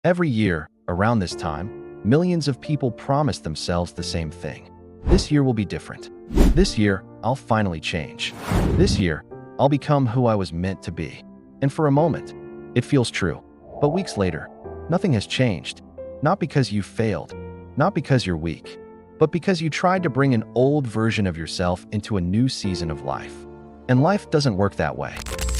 Every year, around this time, millions of people promise themselves the same thing. This year will be different. This year, I'll finally change. This year, I'll become who I was meant to be. And for a moment, it feels true. But weeks later, nothing has changed. Not because you failed, not because you're weak, but because you tried to bring an old version of yourself into a new season of life. And life doesn't work that way.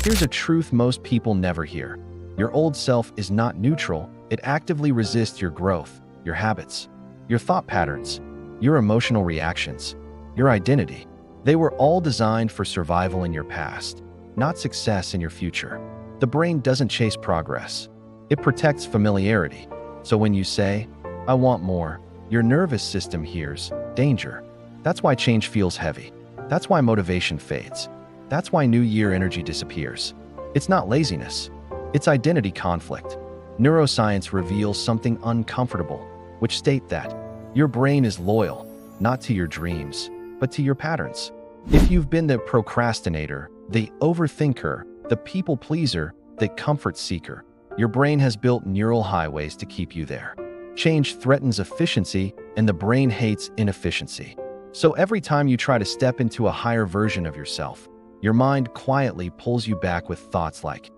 Here's a truth most people never hear. Your old self is not neutral. It actively resists your growth, your habits, your thought patterns, your emotional reactions, your identity. They were all designed for survival in your past, not success in your future. The brain doesn't chase progress. It protects familiarity. So when you say, "I want more," your nervous system hears danger. That's why change feels heavy. That's why motivation fades. That's why New Year energy disappears. It's not laziness. It's identity conflict. Neuroscience reveals something uncomfortable, which state that your brain is loyal, not to your dreams, but to your patterns. If you've been the procrastinator, the overthinker, the people pleaser, the comfort seeker, your brain has built neural highways to keep you there. Change threatens efficiency, and the brain hates inefficiency. So every time you try to step into a higher version of yourself, your mind quietly pulls you back with thoughts like,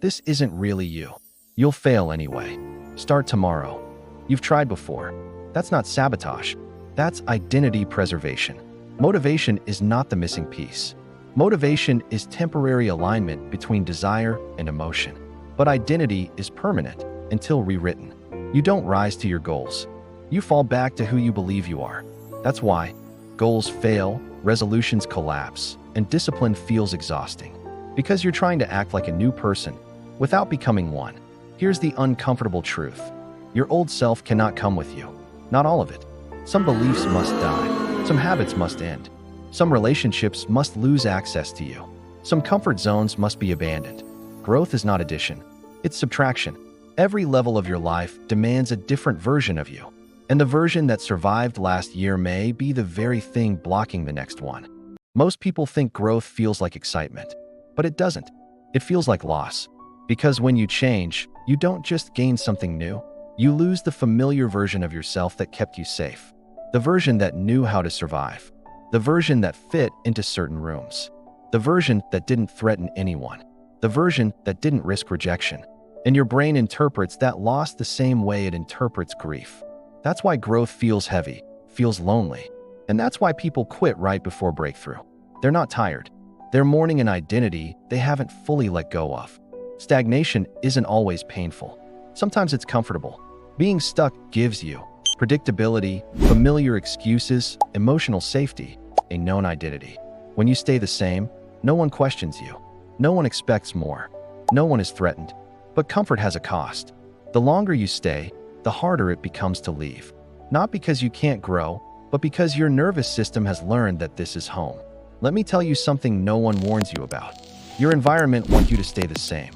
"This isn't really you. You'll fail anyway. Start tomorrow. You've tried before." That's not sabotage. That's identity preservation. Motivation is not the missing piece. Motivation is temporary alignment between desire and emotion. But identity is permanent until rewritten. You don't rise to your goals. You fall back to who you believe you are. That's why goals fail, resolutions collapse, and discipline feels exhausting. Because you're trying to act like a new person without becoming one. Here's the uncomfortable truth. Your old self cannot come with you. Not all of it. Some beliefs must die. Some habits must end. Some relationships must lose access to you. Some comfort zones must be abandoned. Growth is not addition. It's subtraction. Every level of your life demands a different version of you. And the version that survived last year may be the very thing blocking the next one. Most people think growth feels like excitement, but it doesn't. It feels like loss. Because when you change, you don't just gain something new. You lose the familiar version of yourself that kept you safe. The version that knew how to survive. The version that fit into certain rooms. The version that didn't threaten anyone. The version that didn't risk rejection. And your brain interprets that loss the same way it interprets grief. That's why growth feels heavy, feels lonely. And that's why people quit right before breakthrough. They're not tired. They're mourning an identity they haven't fully let go of. Stagnation isn't always painful. Sometimes it's comfortable. Being stuck gives you predictability, familiar excuses, emotional safety, a known identity. When you stay the same, no one questions you. No one expects more. No one is threatened. But comfort has a cost. The longer you stay, the harder it becomes to leave. Not because you can't grow, but because your nervous system has learned that this is home. Let me tell you something no one warns you about. Your environment wants you to stay the same.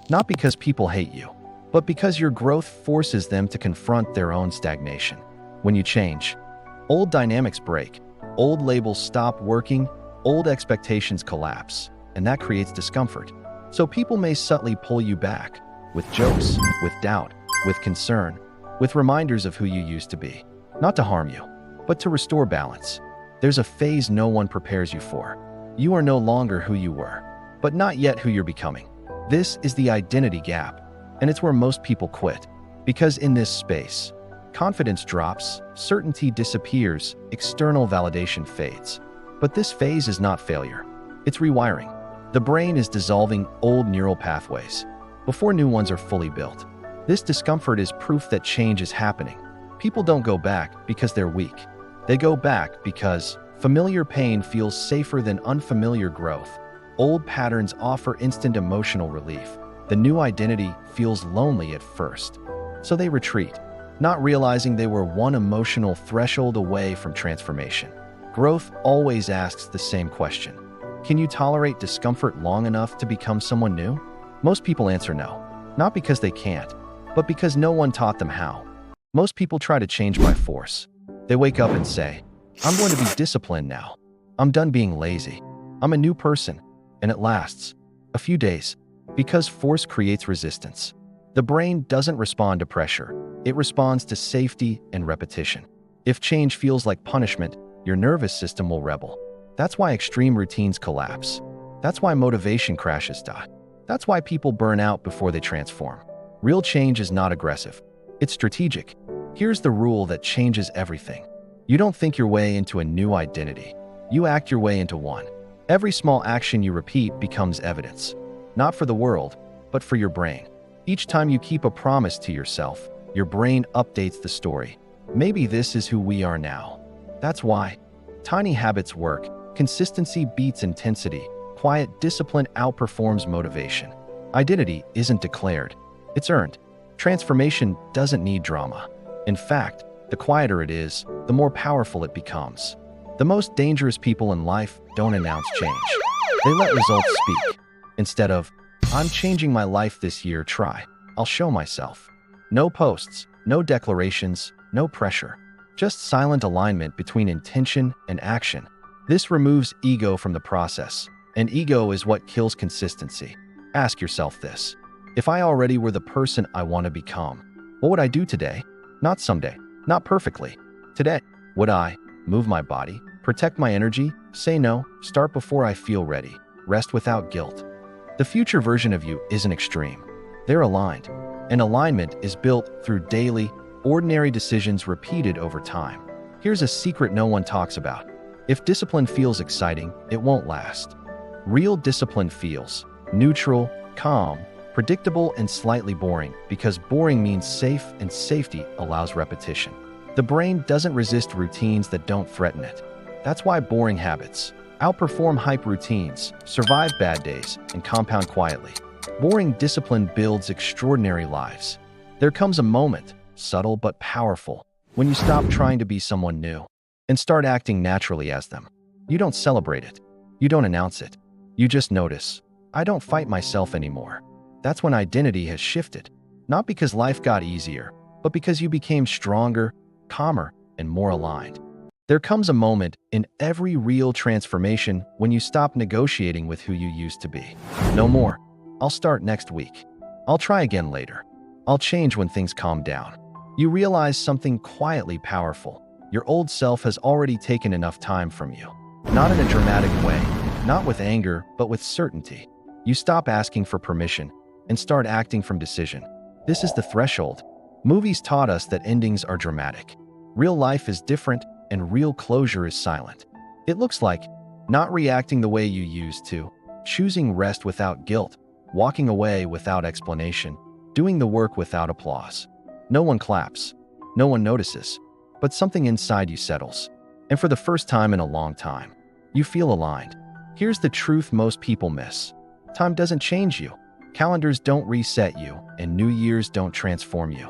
Not because people hate you, but because your growth forces them to confront their own stagnation. When you change, old dynamics break, old labels stop working, old expectations collapse, and that creates discomfort. So people may subtly pull you back, with jokes, with doubt, with concern, with reminders of who you used to be. Not to harm you, but to restore balance. There's a phase no one prepares you for. You are no longer who you were, but not yet who you're becoming. This is the identity gap, and it's where most people quit. Because in this space, confidence drops, certainty disappears, external validation fades. But this phase is not failure. It's rewiring. The brain is dissolving old neural pathways before new ones are fully built. This discomfort is proof that change is happening. People don't go back because they're weak. They go back because familiar pain feels safer than unfamiliar growth. Old patterns offer instant emotional relief. The new identity feels lonely at first. So they retreat, not realizing they were one emotional threshold away from transformation. Growth always asks the same question. Can you tolerate discomfort long enough to become someone new? Most people answer no, not because they can't, but because no one taught them how. Most people try to change by force. They wake up and say, "I'm going to be disciplined now. I'm done being lazy. I'm a new person." And it lasts a few days because force creates resistance. The brain doesn't respond to pressure. It responds to safety and repetition. If change feels like punishment, your nervous system will rebel. That's why extreme routines collapse. That's why motivation crashes die. That's why people burn out before they transform. Real change is not aggressive. It's strategic. Here's the rule that changes everything. You don't think your way into a new identity. You act your way into one. Every small action you repeat becomes evidence. Not for the world, but for your brain. Each time you keep a promise to yourself, your brain updates the story. Maybe this is who we are now. That's why. Tiny habits work. Consistency beats intensity. Quiet discipline outperforms motivation. Identity isn't declared. It's earned. Transformation doesn't need drama. In fact, the quieter it is, the more powerful it becomes. The most dangerous people in life don't announce change. They let results speak. Instead of, "I'm changing my life this year," try, "I'll show myself." No posts, no declarations, no pressure. Just silent alignment between intention and action. This removes ego from the process, and ego is what kills consistency. Ask yourself this. If I already were the person I want to become, what would I do today? Not someday, not perfectly. Today, would I move my body, protect my energy, say no, start before I feel ready, rest without guilt? The future version of you isn't extreme. They're aligned. And alignment is built through daily, ordinary decisions repeated over time. Here's a secret no one talks about. If discipline feels exciting, it won't last. Real discipline feels neutral, calm, predictable, and slightly boring, because boring means safe and safety allows repetition. The brain doesn't resist routines that don't threaten it. That's why boring habits outperform hype routines, survive bad days, and compound quietly. Boring discipline builds extraordinary lives. There comes a moment, subtle but powerful, when you stop trying to be someone new and start acting naturally as them. You don't celebrate it. You don't announce it. You just notice, "I don't fight myself anymore." That's when identity has shifted, not because life got easier, but because you became stronger, calmer, and more aligned. There comes a moment in every real transformation when you stop negotiating with who you used to be. No more. "I'll start next week. I'll try again later. I'll change when things calm down." You realize something quietly powerful. Your old self has already taken enough time from you. Not in a dramatic way, not with anger, but with certainty. You stop asking for permission and start acting from decision. This is the threshold. Movies taught us that endings are dramatic. Real life is different, and real closure is silent. It looks like not reacting the way you used to, choosing rest without guilt, walking away without explanation, doing the work without applause. No one claps, no one notices, but something inside you settles. And for the first time in a long time, you feel aligned. Here's the truth most people miss. Time doesn't change you. Calendars don't reset you, and New Year's don't transform you.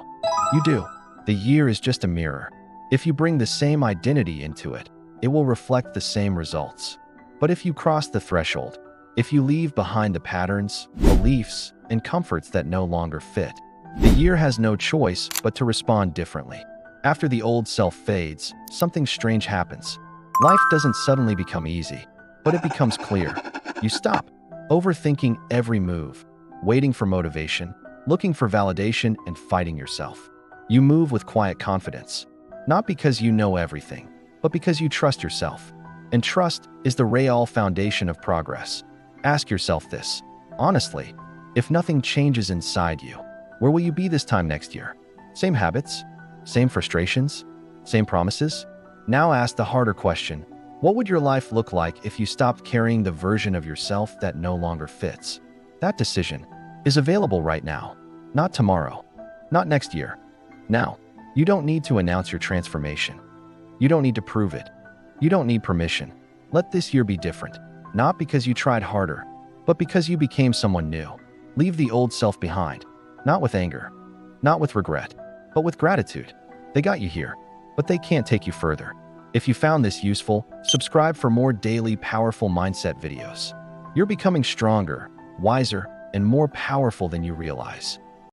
You do. The year is just a mirror. If you bring the same identity into it, it will reflect the same results. But if you cross the threshold, if you leave behind the patterns, beliefs, and comforts that no longer fit, the year has no choice but to respond differently. After the old self fades, something strange happens. Life doesn't suddenly become easy, but it becomes clear. You stop overthinking every move, waiting for motivation, looking for validation, and fighting yourself. You move with quiet confidence, not because you know everything, but because you trust yourself. And trust is the real foundation of progress. Ask yourself this, honestly, if nothing changes inside you, where will you be this time next year? Same habits? Same frustrations? Same promises? Now ask the harder question. What would your life look like if you stopped carrying the version of yourself that no longer fits? That decision is available right now, not tomorrow, not next year. Now, you don't need to announce your transformation. You don't need to prove it. You don't need permission. Let this year be different, not because you tried harder, but because you became someone new. Leave the old self behind, not with anger, not with regret, but with gratitude. They got you here, but they can't take you further. If you found this useful, subscribe for more daily powerful mindset videos. You're becoming stronger, wiser, and more powerful than you realize.